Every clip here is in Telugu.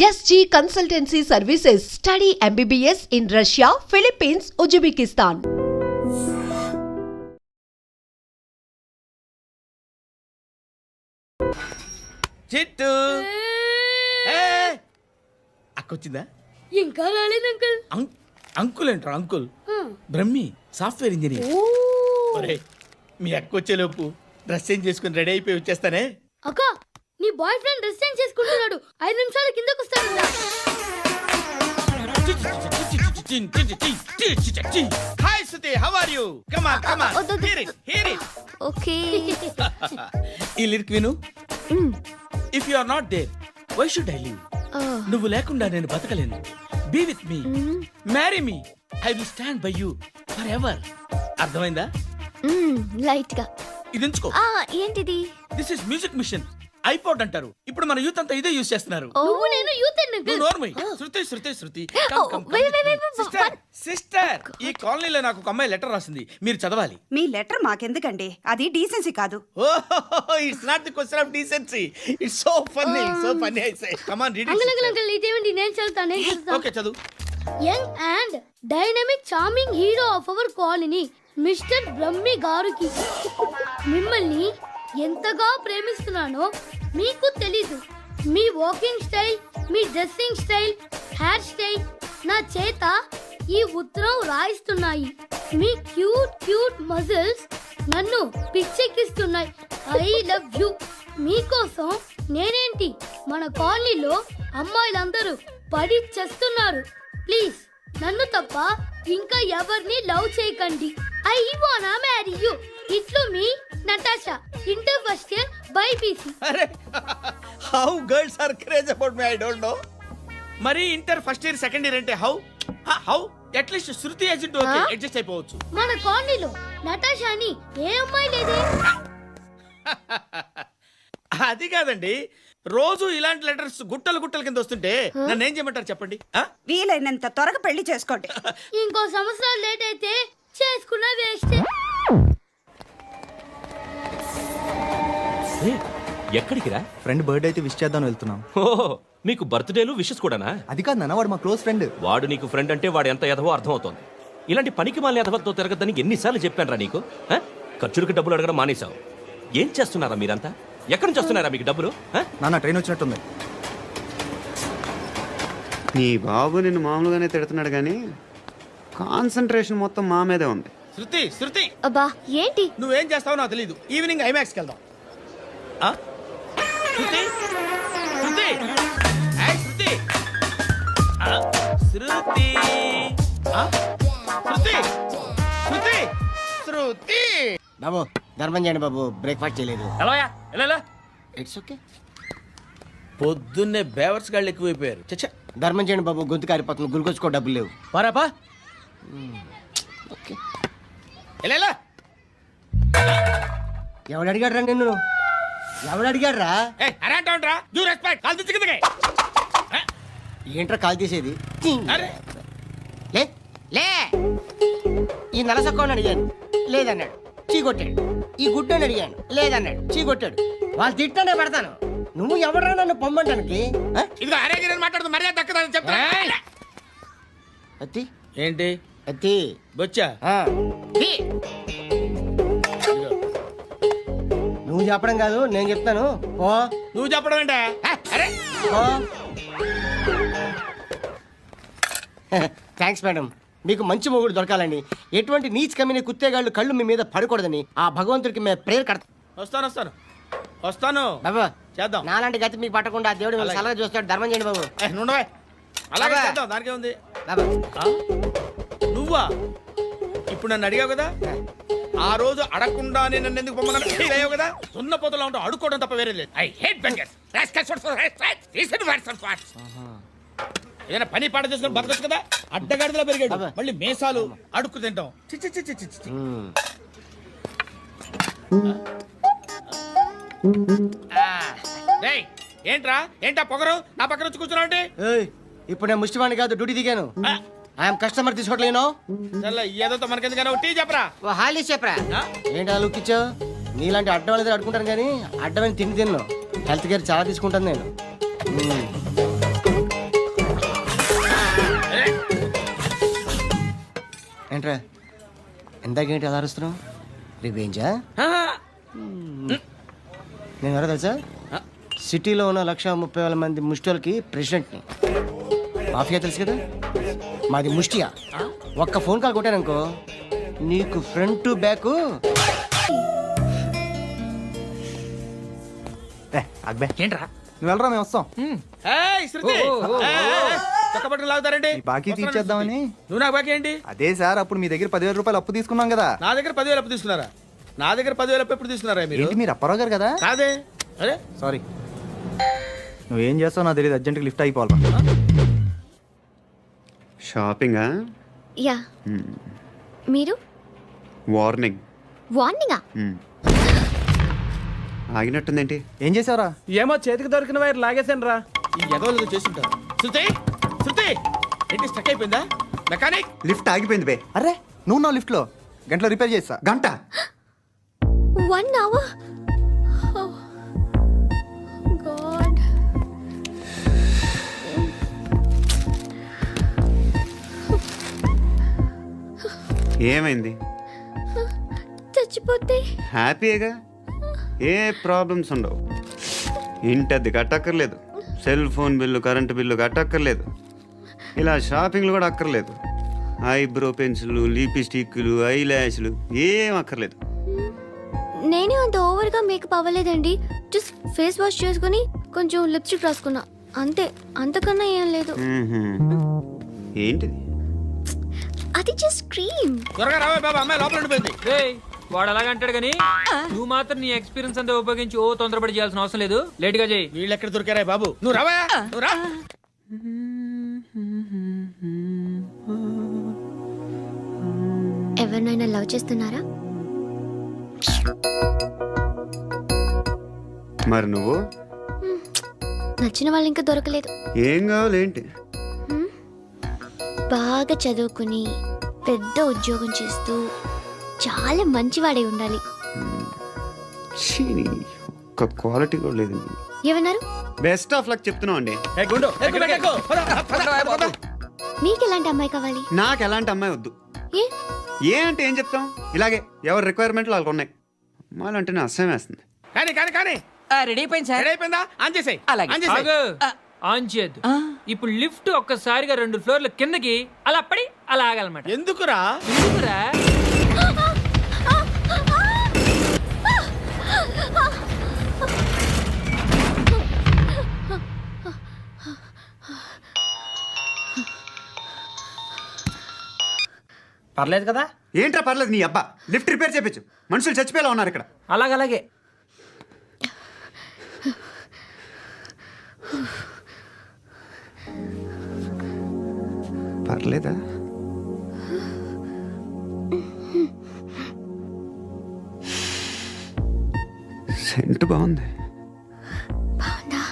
SG Consultancy Services. Study MBBS in Russia, Philippines, Uzbekistan. చిట్టు అక్కొచ్చిందా? ఇంకా రాలేదు అంకుల్. అంకుల్ అంటారు అంకుల్. Brahmi software engineer. ఒరేయ్, మీ అక్కొచ్చేలోపు డ్రెస్ చేంజ్ చేసుకుని రెడీ అయిపోయి వచ్చేస్తానే. అక్క, నీ బాయ్ ఫ్రెండ్ డ్రెస్ చేంజ్ చేసుకుంటున్నాడు. 5 నిమిషాల కిందకు వస్తాడు. Hi Suti, how are you? Come on come on, hear it. Okay. ఈ లిరిక్ విను. If you are not there, why should I live? నువ్వు లేకుండా నేను బతకలేను. Be with me, marry me, I will stand by you forever ఎవర్. అర్థమైందా? లైట్ గా ఇది ఉంచుకో. ఏంటిది? This is music machine. IPod అంటారు. ఇప్పుడు మన యూత్ అంతా ఇదే యూజ్ చేస్తున్నారు. నువ్వు నేను యూత్ అంకుల్. నోర్మై. శృతి శృతి శృతి. సిస్టర్, ఈ కాలనీలో నాకు ఒక అమ్మాయి లెటర్ రాసింది, మీరు చదవాలి. మీ లెటర్ మాకెందుకండి, అది డీసెన్సీ కాదు. It's not the question of decency. It's so funny, so funny. I say come on read it. Uncle ఇదేంటి? నేను చదువుతాను. ఓకే, చదువు. Young and dynamic charming hero of our colony mister Brahmi గారికి మిమ్మల్ని ఎంతగా ప్రేమిస్తున్నానో మీకు తెలీదు. మీ వాకింగ్ స్టైల్, మీ డ్రెస్సింగ్ స్టైల్, హెయిర్ స్టైల్ నా చేత ఈ ఉత్తరం రాయిస్తున్నాయి. మీ క్యూట్ క్యూట్ మజిల్స్ నన్ను పిచ్చెక్కిస్తున్నాయి. I love you. మీకోసం నేనేంటి, మన కాలనీలో అమ్మాయిలందరూ పడి చేస్తున్నారు. ప్లీజ్ నన్ను తప్ప ఇంకా ఎవరిని లవ్ చేయకండి. ఐ వానా మ్యారీ యూ. ఇట్లు మీ Natasha, inter first year BiPC. అరే, how girls are craze about me, I don't know. మరి inter first year second year అంటే how how at least Shruti agent okay adjust అయిపోవచ్చు. మన కాలనీలో నటాషా అని ఏ అమ్మాయి లేదే. అది కాదండి, రోజు ఇలాంటి లెటర్స్ గుట్టలు గుట్టల కింద వస్తుంటే నన్ను ఏం చేయమంటారు చెప్పండి? వీలైనంత త్వరగా పెళ్లి చేసుకోండి. ఇంకో సంవత్సరాలు లేట్ అయితే చేసుకున్న వేస్ట్. ఎక్కడికి రా? ఫ్రెండ్ బర్త్డే అయితే విష్ చేద్దాం వెళ్తున్నాం. ఓహో, మీకు బర్త్డేలు విషెస్ కూడానా? అది కాదు నాన్న, వాడు మా క్లోజ్ ఫ్రెండ్. వాడు నీకు ఫ్రెండ్ అంటే వాడు ఎంత ఎదవో అర్థమవుతోంది. ఇలాంటి పనికి మాలిన ఎదవతో తిరగద్దని ఎన్నిసార్లు చెప్పానురా నీకు? ఖర్చులకు డబ్బులు అడగడం మానేశావు. ఏం చేస్తున్నారా మీరంతా? ఎక్కడి నుంచి వస్తున్నారా మీకు డబ్బులు? నాన్న ట్రైన్ వచ్చినట్టుంది. నీ బాబు నిన్ను మామూలుగానే తిడుతున్నాడు కానీ కాన్సన్ట్రేషన్ మొత్తం మా మీదే ఉంది. శృతి శృతి, అబ్బా ఏంటి? నువ్వేం చేస్తావో నాకు తెలీదు. ఈవినింగ్ ఐమాక్స్కి వెళ్దాం. శృతి శృతి, ఏయ్ శృతి, శృతి, శృతి, శృతి, శృతి. బాబు ధర్మం చేయండి బాబు, బ్రేక్ఫాస్ట్ చేయలేదు. ఎలా ఇట్స్ ఓకే. పొద్దున్నే బేవర్స్ గాళ్ళు ఎక్కువైపోయారు. చచ్చా, ధర్మం చేయండి బాబు, గొంతు కారిపోతుంది, గురికొచ్చుకో డబ్బులు లేవు. పారాపా. ఓకే. ఎలా ఎవడు అడిగాడు రా నిన్ను? ఎవడు అడిగాడు రా? ఏంట్రా కాల్ తీసేది? లే లే. ఈ నలసక్కని అడిగాను, లేదన్నాడు, చీ కొట్టాడు. ఈ గుడ్డని అడిగాను, లేదన్నాడు, చీ కొట్టాడు. వాళ్ళు తిట్టానే పెడతాను. నువ్వు ఎవడరా నన్ను పొమ్మంటానికి? మాట్లాడుతూ మర్యాద దక్కదని చెప్తా. అత్తి ఏంటి అత్తి బొచ్చా? నువ్వు చెప్పడం కాదు, నేను చెప్తాను. ఓ నువ్వు చెప్పడం ఏంటా? Thanks madam. మీకు మంచి మొగుడు దొరకాలని, ఎటువంటి నీచ్ కమ్మిన కుత్తేగాళ్ళు కళ్ళు మీ మీద పడకూడదని ఆ భగవంతుడికి మేము ప్రేయర్ కడతాం. వస్తాను బాబు చేద్దాం. నాలాంటి గతి మీకు పట్టకుండా ఆ దేవుడు సలహా చూస్తాడు. ధర్మం చేయండి బాబు. నుండవే, అలాగే చేద్దాం. దానికే ఉంది. బాబా నువ్వా ఇప్పుడు నన్ను అడిగావు కదా, ఆ రోజు అడగకుండా నన్ను ఎందుకు పొమ్మన్నాను ఫీల్ అయ్యావు కదా. సున్న పోతలో ఉంటావు, అడుక్కోవడం తప్ప వేరే లేదు. I hate bangers. ఏదైనా పని పాట చేసుకుని బతకొచ్చు కదా. అడ్డగాడిదలా పెరిగాడు, మళ్ళీ మేసాలు అడుక్కు తింటాం. చిచ్చి చిచ్చి చిచ్చి. ఏంటా పొగరు నా పక్కన వచ్చి కూర్చున్నావు అంటే? ఇప్పుడు నేను ముష్టివాణి కాదు, డ్యూటీ దిగాను. ఐఎమ్ కస్టమర్ తీసుకోవట్లేను. ఏదో మనకెందుకైనా టీ చెప్పరా. హాలీ చెప్పరా. ఏంటి ఆ లుక్ ఇచ్చావు? నీలాంటి అడ్డం వాళ్ళ దగ్గర అడుకుంటాను కానీ అడ్డమైన తిండి తిన్ను. హెల్త్ కేర్ చాలా తీసుకుంటాను నేను. ఏంట్రా ఇందాకేంటి ఎలా అరుస్తున్నావు రివేంజా నేను ఎవరో తెలుసా సిటీలో ఉన్న 1,30,000 మంది ముష్టిలకి ప్రెసిడెంట్ని మాఫియా తెలుసు కదా మాది ముష్టియా ఒక్క ఫోన్ కాల్ కొట్టాననుకో నీకు ఫ్రంట్ టు బ్యాక్ అక్బే ఏంట్రా నువ్వు వెళ్ళరా మేము వస్తాం ఏయ్, శృతి! ఏయ్, చొక్కా బట్టలు లాగుతారండి ఈ బాకీ తీర్చేద్దామని. నువ్వు నాకు బాకీ ఏంటి? అదే సార్ అప్పుడు మీ దగ్గర 10,000 రూపాయలు అప్పు తీసుకున్నాం కదా. నా దగ్గర 10,000 అప్పు తీసుకున్నారా? నా దగ్గర 10,000 అప్పు ఎప్పుడు తీసుకున్నారా మీరు? ఏంటి మీరు అప్పారావు గారు కదా. కాదే. అరే సారీ. నువ్వేం చేస్తావు నాకు తెలియదు, అర్జెంట్గా లిఫ్ట్ అయిపోవాలి. షాపింగా? యా మీరు వార్నింగ్. వార్నింగా ఆగినట్టుందేంటి? ఏం చేసావురా? ఏమో చేతికి దొరికిన వైర్ లాగేసాను రా. ఈ ఎదవలు చేస్తుంటారు. శృతి! శృతి! ఏంటి స్టక్ అయిపోయిందా? మెకానిక్! లిఫ్ట్ ఆగిపోయింది బే. అరే నువ్వు నా లిఫ్ట్లో గంటలో రిపేర్ చేస్తా. గంట? 1 hour గాడ్ ఏమైంది? చచ్చిపోతే హ్యాపీగా, ఏ ప్రాబ్లమ్స్ ఉండవు. ఇంటద్ది కట్టక్కర్లేదు, cell phone bill current bill కట్టక్కర్లేదు, ఇలా షాపింగ్లు కూడా అక్కర్లేదు. ఐబ్రో పెన్సిల్లు, లిప్స్టిక్లు, ఐ ల్యాష్లు ఏం అక్కర్లేదు. నేనే అంత ఓవర్గా మేకప్ అవ్వలేదండి. జస్ట్ ఫేస్ వాష్ చేసుకుని కొంచెం లిప్స్టిక్ రాసుకున్నా అంతే, అంతకన్నా ఏం లేదు. ఏంటిది? అది జస్ట్ క్రీమ్. త్వరగా రావే బాబా, అమ్మాయి లోపల ఉండిపోయింది. వాడు అలాగంటాడు కానీ నువ్వు మాత్రం నీ ఎక్స్పీరియన్స్ అంతా ఉపయోగించి ఓ తొందరపడి చేయాల్సిన అవసరం లేదు. లేట్ గా చేయి. వీళ్ళు ఎక్కడ దొరికారా బాబు? నువ్వు రావా, నువ్వు రా. ఎవరినైనా లవ్ చేస్తున్నారా? మరి నువ్వు? నచ్చిన వాళ్ళు ఇంకా దొరకలేదు. ఏం కావాలేంటి? బాగా చదువుకుని పెద్ద ఉద్యోగం చేస్తూ చాలా మంచివాడే ఉండాలి. ఒక్క క్వాలిటీ కూడా లేదు. ఏమన్నారు? బెస్ట్ ఆఫ్ లక్ చెప్తున్నావు అండి. ఏ గుండు, ఎక్కు, ఎక్కు. పద, పద, పద. మీకు ఎలాంటి అమ్మాయి కావాలి? నాకు ఎలాంటి అమ్మాయి వద్దు. ఏ ఏ అంటే ఏం చెప్తాం, ఇలాగే ఎవరి రిక్వైర్మెంట్లు వాళ్ళకు ఉన్నాయి. అమ్మాయిలు అంటేనే అసహ్యం వేస్తుంది. కానీ కానీ కానీ రెడీ అయిపోయింది సార్. రెడీ అయిపోయిందా? ఆన్ చేసేయ్. ఆన్ చేసేయ్. ఆగు. ఆన్ చేయద్దు. ఇప్పుడు లిఫ్ట్ ఒక్కసారిగా 2 ఫ్లోర్ల కిందకి అలా పడి అలా ఆగాలన్నమాట. ఎందుకురా? ఎందుకురా? పర్లేదు కదా. ఏంట్రా పర్లేదు నీ అబ్బా, లిఫ్ట్ రిపేర్ చేయించు. మనుషులు చచ్చిపోయేలా ఉన్నారు ఇక్కడ. అలాగే పర్లేదా? సెంట్ బాగుంది. బాగుందా?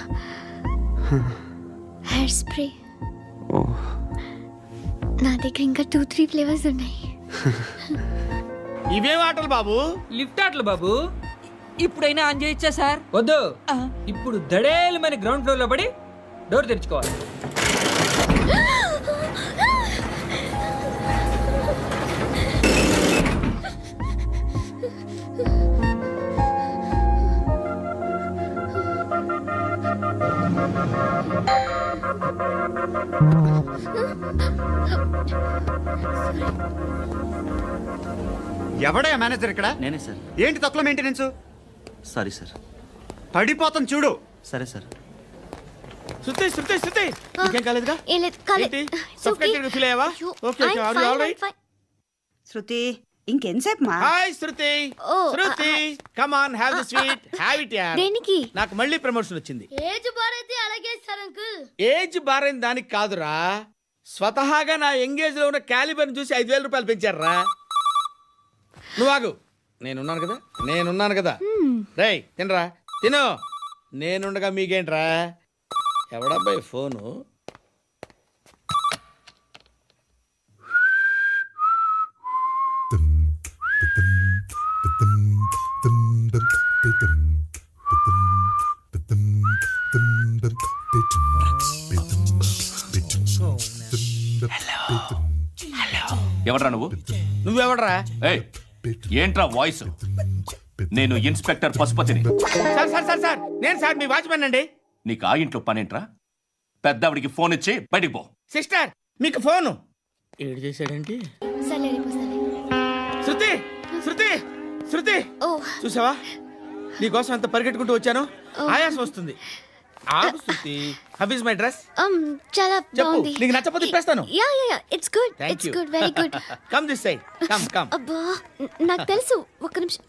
హెయిర్ స్ప్రే ఓ, నా దగ్గర ఇంకా 2-3 ఫ్లేవర్స్ ఉన్నాయి. ఇవేం ఆటలు బాబు? లిఫ్ట్ ఆటలు బాబు. ఇప్పుడైనా ఆన్ చేయొచ్చా సార్? వద్దు. ఇప్పుడు దడేలు మన గ్రౌండ్ ఫ్లోర్ లో పడి డోర్ తెరుచుకోవాలి. ఎవడయ్యా మేనేజర్ ఇక్కడ? నేనే సార్. ఏంటి తక్కువ మెయింటెనెన్స్? Sorry sir. పడిపోతాం చూడు. సరే సార్. శృతి, శృతి, శృతి. ఇంకేం కాలేదుగా? ఏం లేదు, కాలేదు. ఏంటి? Suffocated feel అయ్యావా? Okay, okay. Are you all right? శృతి ఇంకెంతసేపు మా? Hi Shruti. Oh, Shruti, come on, have the sweet. Have it యార్. దేనికి? నాకు మళ్ళీ ప్రమోషన్ వచ్చింది. ఏజ్ బారైతే అలాగే సార్ అంకుల్. ఏజ్ బారైన దానికి కాదురా, స్వతహాగా నా ఎంగేజ్ లో ఉన్న క్యాలిబర్ చూసి 5,000 రూపాయలు పెంచారా. నువ్వు ఆగు, నేనున్నాను కదా. రేయ్ తినరా, తిను. నేనుండగా మీకేంట్రా? ఎవడబ్బాయి ఫోను? ఎవడ్రా నువ్వు? నువ్వెవడరా? ఏయ్, ఏంట్రా వాయిస్? నేను ఇన్స్పెక్టర్ పశుపతిని. సార్ సార్ సార్ సార్ నేను సార్ మీ వాచ్మెన్ అండి. నీకు ఆ ఇంట్లో పనేంట్రా? పెద్దవిడికి ఫోన్ ఇచ్చి బయటికి పో. సిస్టర్ మీకు ఫోను. ఏడు చేశాడేంటి? సరే రేపు వస్తాలే. శృతి శృతి శృతి ఓ చూసావా నీకోసం ఎంత పరిగెట్టుకుంటూ వచ్చాను. ఆయాసం వస్తుంది. ఆగు Shruti. How is my dress? చాలా చెప్పు. బాగుంది. నీకు నచ్చకపోతే తిప్పేస్తాను. Yeah yeah yeah it's good. Thank it's you. Good very good. Come this side. Come come. అబ్బా నాకు తెలుసు. ఒక్క నిమిషం.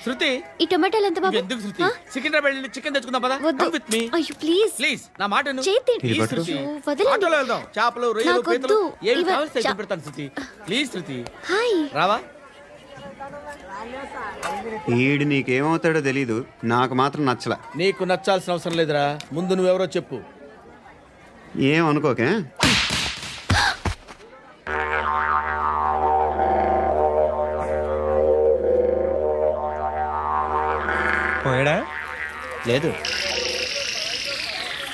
శృతి ఈ టొమాటోలు ఎంత బాబు? ఎందుకు శృతి? సికింద్రాబాద్ వెళ్ళి చికెన్ తెచ్చుకుందాం పదా. వద్దు. కమ్ విత్ మీ అయ్యో ప్లీజ్ ప్లీజ్. నా మాట విను. చేతి Please, శృతి. అయ్యో, వదలండి. ఆటోలో వెళ్దాం. చేపలు రొయ్యలు నాకు పీతలు వద్దు. ఏమి ఇవ- కావాలి తెచ్చి పెడతాను శృతి. Please Shruti hi. రావా. ఈడు నీకేమవుతాడో తెలీదు, నాకు మాత్రం నచ్చలా. నీకు నచ్చాల్సిన అవసరం లేదురా. ముందు నువ్వెవరో చెప్పు. ఏం అనుకోకే. పోయాడా? లేదు,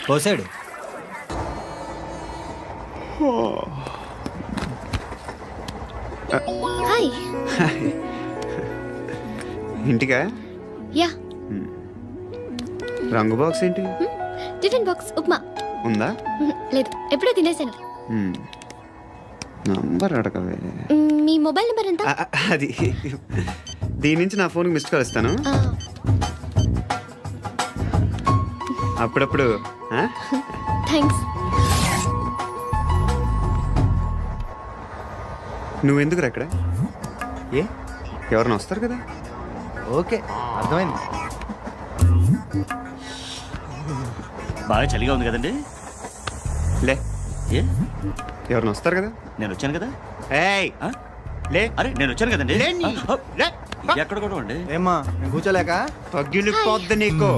పోసాడు. హాయ్. ఇంటికా? యా రంగు బాక్స్ ఏంటి టిఫిన్ బాక్స్ ఉప్మా. ఉందా? లేదు ఎప్పుడో తినేసాను. నంబర్ అడగవే. మీ మొబైల్ నెంబర్ ఎంత? అది దీని నుంచి నా ఫోన్కి మిస్ కాల్ ఇస్తాను. అప్పుడప్పుడు. థ్యాంక్స్. నువ్వెందుకురా అక్కడ? ఏ ఎవరైనా వస్తారు కదా. ఓకే, అర్థమైంది. బాగా చలిగా ఉంది కదండి. లే, ఏ ఎవరైనా వస్తారు కదా. నేను వచ్చాను కదా. ఏయ్ లే. అరే నేను వచ్చాను కదండి. లేని. లే. ఎక్కడ కూడా అండి. ఏమ్మా నేను కూర్చోలేక? పగిలిపోద్ది నీకు.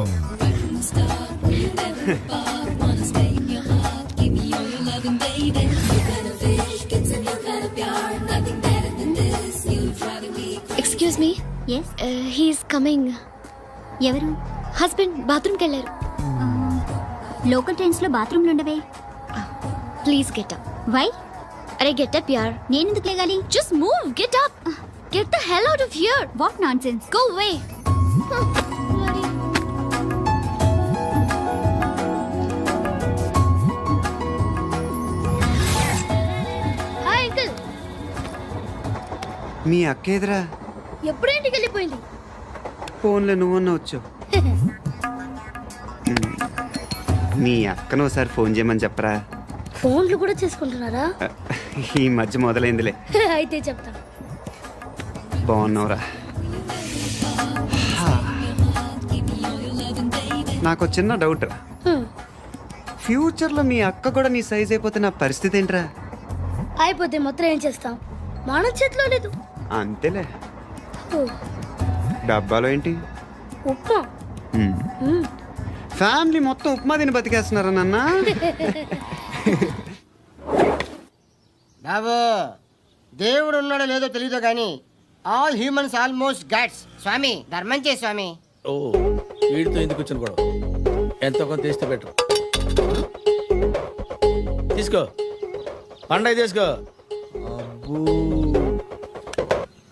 Excuse me. Yes he's coming. ఎవరు? హస్బెండ్ బాత్రూమ్కి వెళ్ళారు. లోకల్ ట్రైన్స్లో బాత్రూమ్లు ఉండవే. Please get up. వై? అరే గెట్ అప్ యార్. నేను ఎందుకు లేగాలి? Just move. Get up. Get the hell out of here. What nonsense. Go away. Hi uncle. మీ అక్క ఎదురా? ఎప్పుడు ఇంటికి వెళ్ళిపోయింది? ఫోన్లో నువ్వన్నా వచ్చావు. మీ అక్కను ఒకసారి ఫోన్ చేయమని చెప్పరా. ఫోన్లు కూడా చేసుకుంటున్నారా? ఈ మధ్య మొదలైందిలే. అయితే చెప్తా. బాగున్నావురా. నాకు చిన్న డౌట్ రా. ఫ్యూచర్లో మీ అక్క కూడా నీ సైజ్ అయిపోతే నా పరిస్థితి ఏంట్రా? అయిపోతే మొత్తం ఏం చేస్తాం? మన చేతిలో లేదు. అంతేలే. ఓ, డబ్బాలో ఏంటి? ఉప్మా. ఫ్యామిలీ మొత్తం ఉప్మా తిని బతికేస్తున్నారా నాన్న? బాబు, దేవుడు ఉన్నాడో లేదో తెలియదు కానీ ఆల్ హ్యూమన్స్ ఆల్మోస్ట్ గాడ్స్. స్వామి ధర్మం చే స్వామి. ఓ వీడితో ఎందుకు వచ్చిన గొడవ? ఎంతో కొంత తీస్తే బెటర్. తీసుకో పండగ తీసుకో.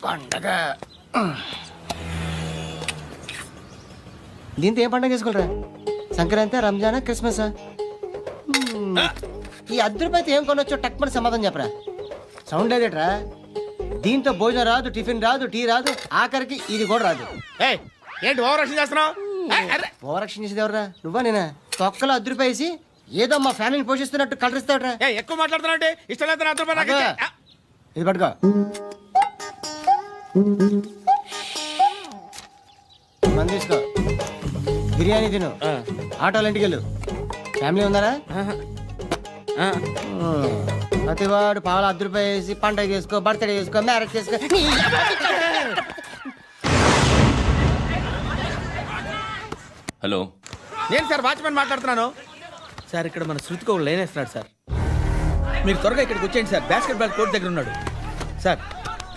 పండగ దీంతో ఏం పండగ చేసుకోలేరా? సంక్రాంతి, రంజానా, క్రిస్మసా? ఈ అద్దరిపైతే ఏం కొనొచ్చో టక్మని సమాధానం చెప్పరా. సౌండ్ లేదేట్రా? దీంతో భోజనం రాదు, టిఫిన్ రాదు, టీ రాదు, ఆఖరికి ఇది కూడా రాదు. ఏయ్, ఏంటి ఓవర్ రక్షణ చేస్తున్నావు? ఓవరాక్షన్ చేసేది ఎవరా? నువ్వా నేనా? తొక్కలో అద్దరిపేసి ఏదో మా ఫ్యామిలీని పోషిస్తున్నట్టు కలరిస్తావుట్రా. ఎక్కువ మాట్లాడుతున్నావు. ఇష్టం లేదు నాతో పని నాకు అబ్బా. ఇచ్చే. ఇది పట్టుకో. మంది తీసుకో, బిర్యానీ తిను, ఆటోలు ఇంటికి వెళ్ళు. ఫ్యామిలీ ఉన్నారా? ప్రతివాడు పావులు ₹10 వేసి పండగ చేసుకో, బర్త్డే చేసుకో, మ్యారేజ్ చేసుకో. హలో, నేను సార్ వాచ్మెన్ మాట్లాడుతున్నాను. సార్ ఇక్కడ మన శృతికి ఒక లైన్ వేస్తున్నాడు సార్. మీరు త్వరగా ఇక్కడికి వచ్చేయండి సార్. బాస్కెట్ బాల్ కోర్ట్ దగ్గర ఉన్నాడు సార్.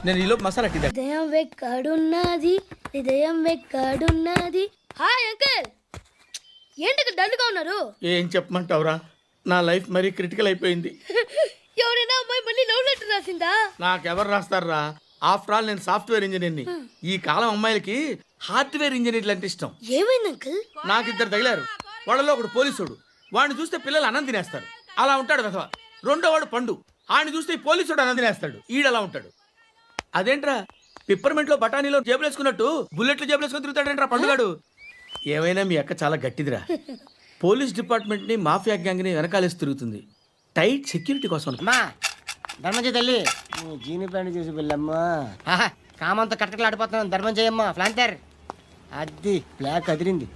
నేను ఈలోపు మసాలా టీ దగ్గర. హృదయం వెక్కడున్నది, హృదయం వెక్కడున్నది. Hi uncle. ఏంటి డల్గా ఉన్నారు? ఏం చెప్పమంటావురా, నా లైఫ్ మరీ క్రిటికల్ అయిపోయింది. ఎవరైనా అమ్మాయి మళ్ళీ లవ్ లెటర్ రాసిందా? నాకెవరు రాస్తారా? ఆఫ్టర్ ఆల్ నేను సాఫ్ట్వేర్ ఇంజనీర్ని. ఈ కాలం అమ్మాయిలకి హార్డ్వేర్ ఇంజనీర్లు అంటే ఇష్టం. ఏమైంది అంకుల్? నాకు ఇద్దరు తగిలారు. వాళ్ళలో ఒకడు పోలీసుడు. వాడిని చూస్తే పిల్లలు అన్నం తినేస్తారు, అలా ఉంటాడు వెధవ. రెండో వాడు పండు. ఆడిని చూస్తే ఈ పోలీసుడు అన్నం తినేస్తాడు, ఈడలా ఉంటాడు. అదేంట్రా పిప్పర్మెంట్ లో బఠానీలో జేబులు వేసుకున్నట్టు బుల్లెట్లు జేబులు వేసుకుని తిరుగుతాడేంట్రా పండుగాడు. ఏమైనా మీ అక్క చాలా గట్టిదిరా. పోలీస్ డిపార్ట్మెంట్ ని మాఫియా గ్యాంగ్ ని వెనకాలేసి తిరుగుతుంది, టైట్ సెక్యూరిటీ కోసం. అమ్మా ధర్మం తల్లి నీ జీని ప్యాంట్ చూసి వెళ్ళమ్మా. కామంతో కట్టకలాడిపోతున్నాను. ధర్మం చేయమ్మా. ఫ్లాంతర్ అది బ్లాక్ అదిరింది.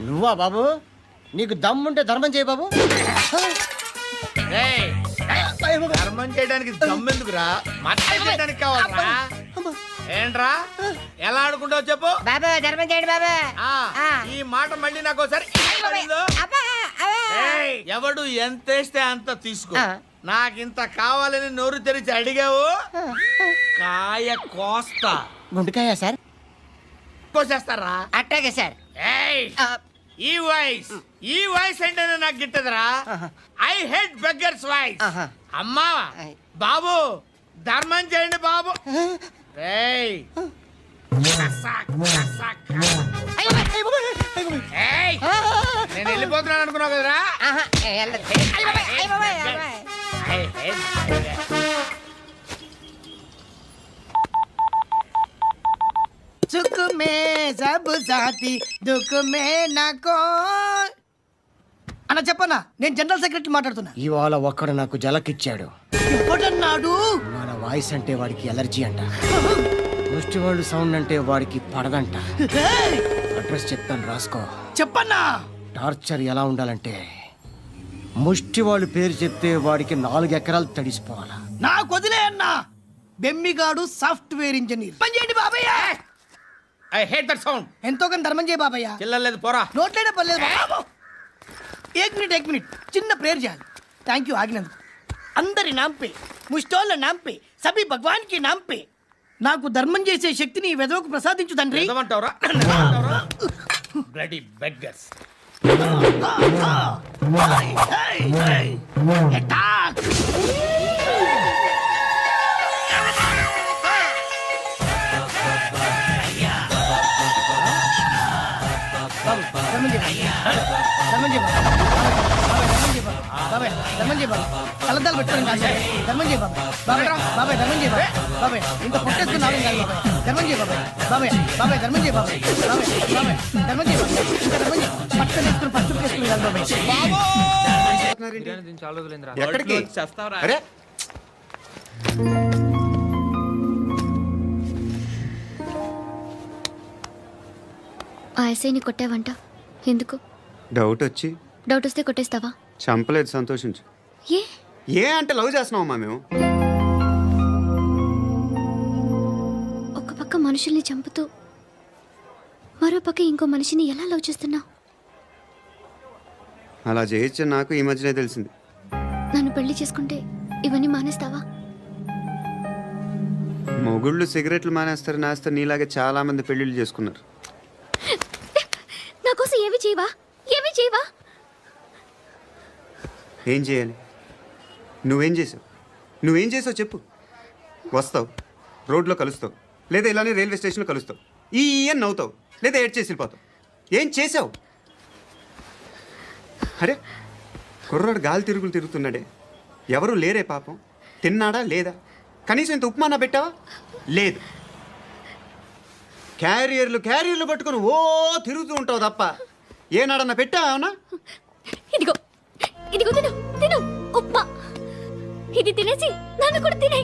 నువ్వా బాబు? నీకు దమ్ముంటే ధర్మం చేయ బాబు. ఏయ్, ధర్మం చేయడానికి దమ్మెందుకురా? మర్డర్ చేయడానికి కావాలరా? ఏంట్రా ఎలా ఆడుకుంటావు చెప్పు. బాబా ధర్మం చేయండి బాబా. ఈ మాట మళ్ళీ నాకు ఒకసారి ఏయ్, ఎవడు ఎంత వేస్తే అంత తీసుకో. నాకింత కావాలని నోరు తెరిచి అడిగావు, కాయ కోస్తా. గుండెకాయ సార్? కోసేస్తారా? అట్టాగే సార్. ఏయ్, ఈ వాయిస్ ఏంటనే నాకు గిట్టదురా. I hate beggars voice. అమ్మా బాబు ధర్మం చేయండి బాబు. ఏయ్, ఏయ్, నేను వెళ్ళిపోతున్నాను అనుకున్నావు కదరా. సుఖ మే సబ్ సాథీ దుఃఖ మే నాకో. అన్న చెప్పన్నా, నేను జనరల్ సెక్రటరీ మాట్లాడుతున్నా. ఇవాళ ఒక్కడు నాకు జలకిచ్చాడు. ఇప్పుడన్నాడు మన వాయిస్ అంటే వాడికి ఎలర్జీ అంట. ముష్టి వాళ్ళు సౌండ్ అంటే వాడికి పడదంట. అడ్రస్ చెప్తాను రాసుకో. చెప్పన్నా. టార్చర్ ఎలా ఉండాలంటే ముష్టి వాళ్ళు పేరు చెప్తే వాడికి 4 ఎకరాలు తడిసిపోవాలా. నాకు వదిలే అన్నా. బెమ్మిగాడు సాఫ్ట్వేర్ ఇంజనీర్. పని చేయండి బాబయ్య. I hate that sound. ఎంతో కొంత ధర్మం చేయ బాబయ్య. చిల్లలేదు పోరా. నోట్లేనే పర్లేదు బాబు. ఏక్ మినిట్ చిన్న ప్రేయర్ చేయాలి. థ్యాంక్ యూ ఆగినందుకు. అందరి నాంపే, ముష్టోళ్ళ నాంపే, సభీ భగవాన్ కి నాంపే నాకు ధర్మం చేసే శక్తిని ఈ వెధవకు ప్రసాదించు తండ్రి. ఏమంటావురా? Bloody beggars. అటాక్. కలద్దాలు పెట్టుకోండి ధర్మం చేయ బాబాయ్. బాబాయ్ ధర్మం చేయ బాబాయ్. ఇంత పొట్టేసుకుని రావడం కాదు బాబాయ్. ధర్మం చేయ బాబాయ్. బాబాయ్ ధర్మం చేయ బాబాయ్. ధర్మం చేయ ఇంకా ధర్మం చేయ. పట్టుకొని వేసుకుని పట్టు వేసుకుని కాదు బాబాయ్. ఎక్కడికి? చేస్తావరా? అరే ఆ ఎస్ఐని కొట్టావంట, ఎందుకు? డౌట్ వచ్చి. డౌట్ వస్తే కొట్టేస్తావా? చంపలేదు, సంతోషించు. ఏ ఏ అంటే లవ్ చేస్తున్నావమ్మా మేము. ఒక పక్క మనుషుల్ని చంపుతూ మరో పక్క ఇంకో మనిషిని ఎలా లవ్ చేస్తున్నావు? అలా చేయొచ్చని నాకు ఈ మధ్యనే తెలిసింది. నన్ను పెళ్లి చేసుకుంటే ఇవన్నీ మానేస్తావా? మొగుళ్ళు సిగరెట్లు మానేస్తారు, నేస్తారు. నీలాగే చాలా మంది పెళ్లిళ్ళు చేసుకున్నారు. నా కోసం ఏమి చేయవా? ఏమి చేయవా? ఏం చేయాలి? నువ్వేం చేసావు చెప్పు. వస్తావు, రోడ్లో కలుస్తావు, లేదా ఇలానే రైల్వే స్టేషన్లో కలుస్తావు. ఈ అని నవ్వుతావు, లేదా ఏడ్ చేసి వెళ్ళిపోతావు. ఏం చేసావు? అరే కుర్రాడు గాలి తిరుగుతున్నాడే, ఎవరు లేరే పాపం. తిన్నాడా లేదా? కనీసం ఇంత ఉప్మానా పెట్టావా? లేదు. క్యారియర్లు పట్టుకొని ఓ తిరుగుతూ ఉంటావు తప్ప ఏనాడన్నా పెట్టావా? ఇదిగో తిను ఉప్మా. ఇది తినేసి నన్ను కూడా తినే.